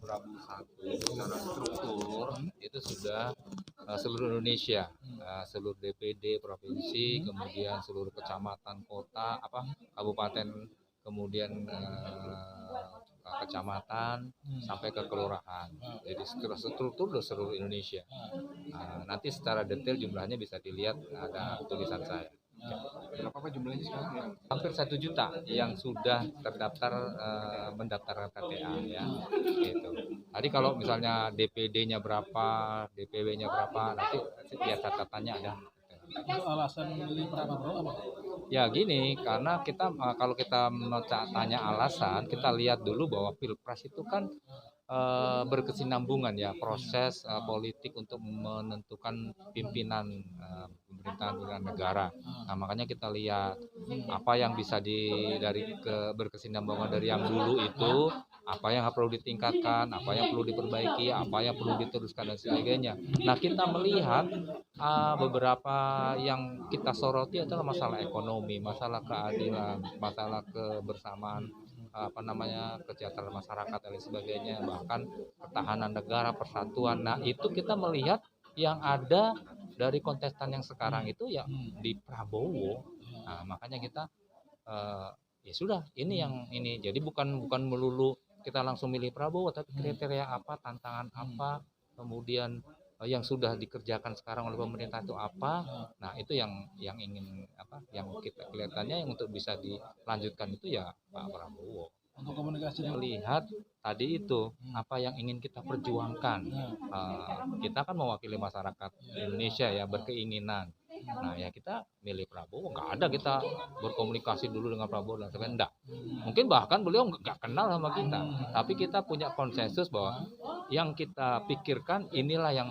Rabu 1 secara struktur itu sudah seluruh Indonesia, seluruh DPD provinsi, kemudian seluruh kecamatan, kota, kabupaten, kemudian kecamatan sampai ke kelurahan. Jadi secara struktur sudah seluruh Indonesia. Nanti secara detail jumlahnya bisa dilihat, ada tulisan saya. Berapa jumlahnya sekarang ya? Hampir 1 juta yang sudah terdaftar mendaftarkan KTA ya. Gitu. Tadi kalau misalnya DPD-nya berapa, DPW-nya berapa, nanti lihat catatannya ada. Alasan milih Prabowo apa? Ya gini, karena kita kalau kita tanya alasan, kita lihat dulu bahwa Pilpres itu kan berkesinambungan ya, proses politik untuk menentukan pimpinan pemerintahan negara. Nah, makanya kita lihat apa yang bisa dari berkesinambungan dari yang dulu itu, apa yang perlu ditingkatkan, apa yang perlu diperbaiki, apa yang perlu diteruskan dan sebagainya. Nah, kita melihat beberapa yang kita soroti adalah masalah ekonomi, masalah keadilan, masalah kebersamaan, kesejahteraan masyarakat dan sebagainya, bahkan pertahanan negara, persatuan. Nah, itu kita melihat yang ada dari kontestan yang sekarang itu ya di Prabowo. Nah, makanya kita ya sudah, ini yang ini. Jadi bukan melulu kita langsung milih Prabowo, tapi kriteria apa, tantangan apa, kemudian yang sudah dikerjakan sekarang oleh pemerintah itu apa. Nah, itu yang ingin yang kita kelihatannya yang untuk bisa dilanjutkan itu ya Pak Prabowo. Untuk komunikasi melihat tadi itu apa yang ingin kita perjuangkan. Kita kan mewakili masyarakat Indonesia ya, berkeinginan. Nah, ya kita milih Prabowo, nggak ada kita berkomunikasi dulu dengan Prabowo dan sebagainya, enggak. Mungkin bahkan beliau nggak kenal sama kita, tapi kita punya konsensus bahwa yang kita pikirkan inilah yang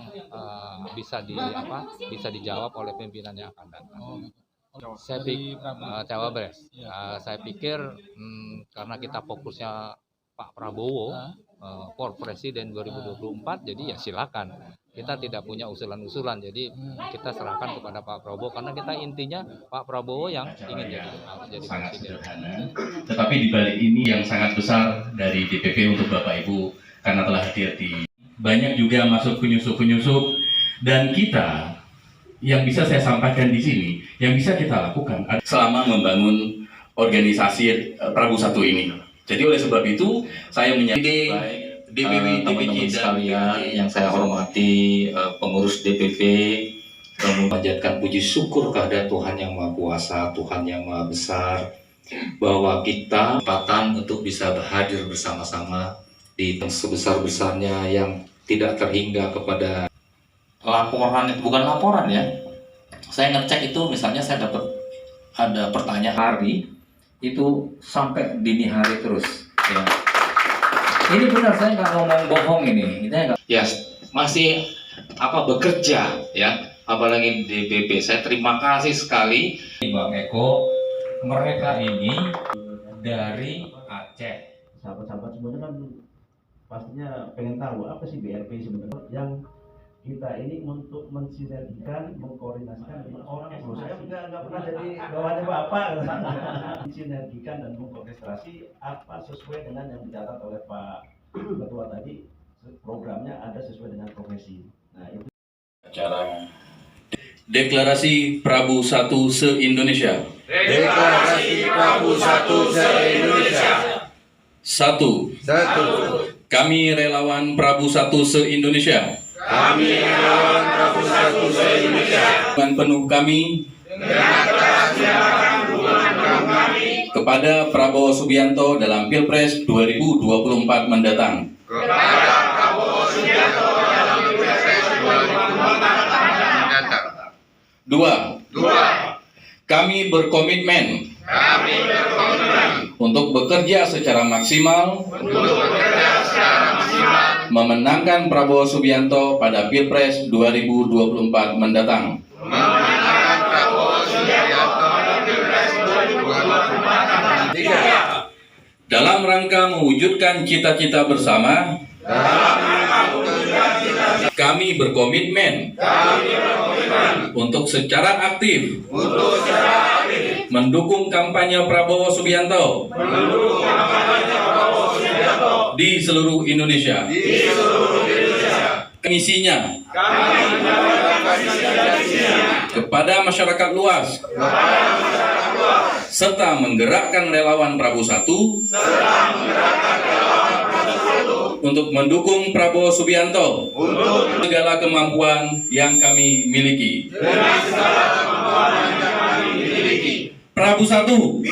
bisa dijawab oleh pimpinan yang akan datang. Saya pikir cawapres. Saya pikir karena kita fokusnya Pak Prabowo for Presiden 2024, jadi ya silakan. Kita tidak punya usulan-usulan, jadi kita serahkan kepada Pak Prabowo karena kita intinya Pak Prabowo yang ingin jadi sangat presiden. Sederhana. Tetapi di balik ini yang sangat besar dari DPP untuk Bapak Ibu karena telah hadir di banyak juga masuk penyusup-penyusup, dan kita yang bisa saya sampaikan di sini, yang bisa kita lakukan selama membangun organisasi Prabu 1 ini. Jadi oleh sebab itu saya menyadari teman-teman sekalian yang saya hormati, pengurus DPP, memanjatkan puji syukur kepada Tuhan yang Maha Kuasa, Tuhan yang Maha Besar, bahwa kita kesempatan untuk bisa hadir bersama-sama di sebesar-besarnya yang tidak terhingga kepada laporan. Itu bukan laporan ya, saya ngecek itu misalnya saya dapat ada pertanyaan hari itu sampai dini hari terus ya. Ini benar, saya nggak ngomong bohong ini ya, masih bekerja ya, apalagi di DPP. Saya terima kasih sekali Bang Eko, mereka ini dari Aceh. Sahabat-sahabat semuanya kan pastinya pengen tahu apa sih BRP sebenarnya, yang kita ini untuk mensinergikan, mengkoordinasikan dengan orang. Saya nggak pernah jadi bawahannya Bapak. Mensinergikan dan mengorkestrasi apa sesuai dengan yang dicatat oleh Pak Ketua tadi, programnya ada sesuai dengan profesi. Nah, itu acara Deklarasi Prabu 1 se-Indonesia. Deklarasi Prabu 1 se-Indonesia. 1. Kami relawan Prabu 1 se-Indonesia. Kami relawan Prabu 1 se-Indonesia. Dengan penuh kami. kepada Prabowo Subianto dalam Pilpres 2024 mendatang. Dua, kami berkomitmen untuk bekerja secara maksimal memenangkan Prabowo Subianto pada Pilpres 2024 mendatang. Dalam rangka mewujudkan cita-cita bersama, kami berkomitmen untuk secara aktif mendukung kampanye Prabowo Subianto di seluruh Indonesia. Misinya kepada masyarakat luas serta menggerakkan relawan Prabowo 1 untuk mendukung Prabowo Subianto segala kemampuan yang kami miliki. Prabowo 1